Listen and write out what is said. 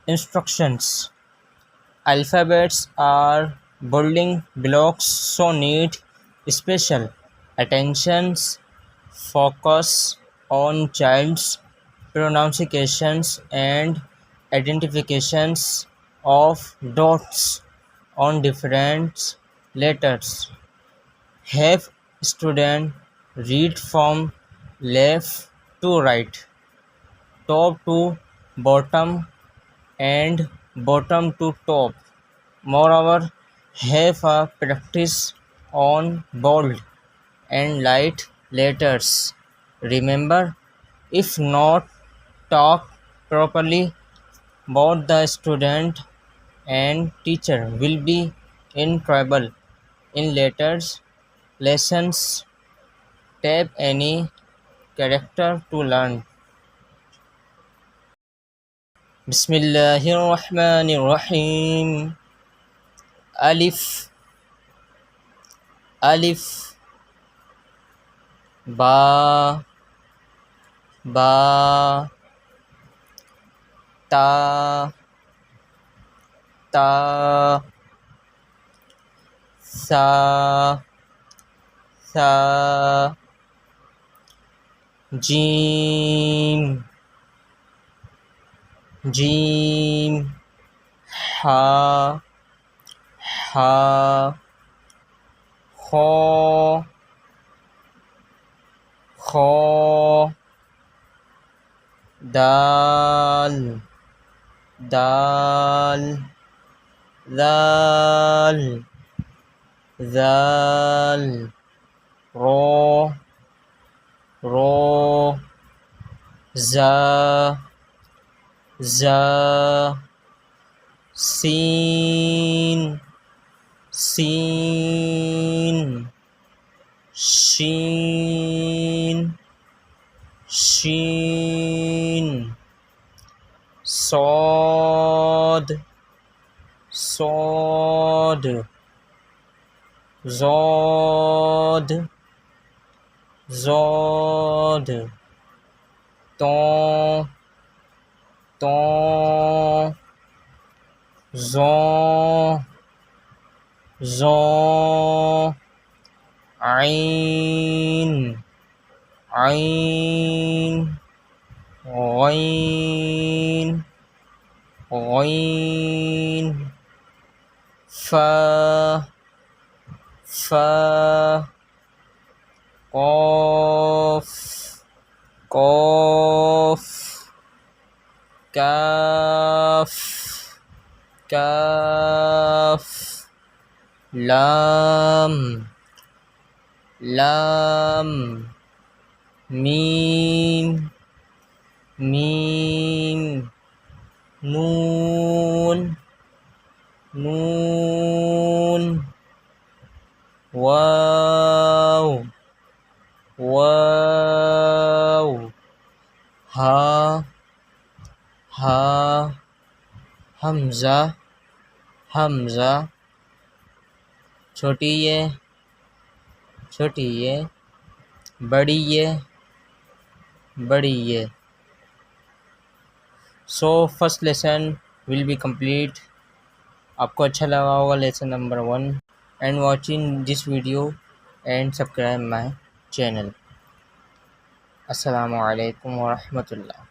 Instructions. Alphabets are building blocks so need special attentions. Focus on child's pronunciations and identifications of dots on different letters. Have student read from left to right, top to bottom, and bottom to top. Moreover, have a practice on bold and light letters. Remember, if not taught properly, both the student and teacher will be in trouble. In later lessons, tap any character to learn. Bismillahirrahmanirrahim. Alif, alif, ba, ba, ta, ta, sa, sa, jim, jim, ha, ha, kho, kho, dal, dal, dal, dal, ro, ro, za, za, sin, sin, shin, shin, sod, sod, zod, zod, ton, ton, zon, zon, ain, ain, ghain, ghain, fa, fa, qaf, qaf, kaf, kaf, lam, lam, mim, mim, nun, nun, waw, waw, ha, ha, hamza, hamza, छोटी ये, बड़ी ये. So first lesson will be complete. आपको अच्छा लगा होगा lesson number 1 and watching this video and subscribe my channel. Assalamu alaikum wa rahmatullah.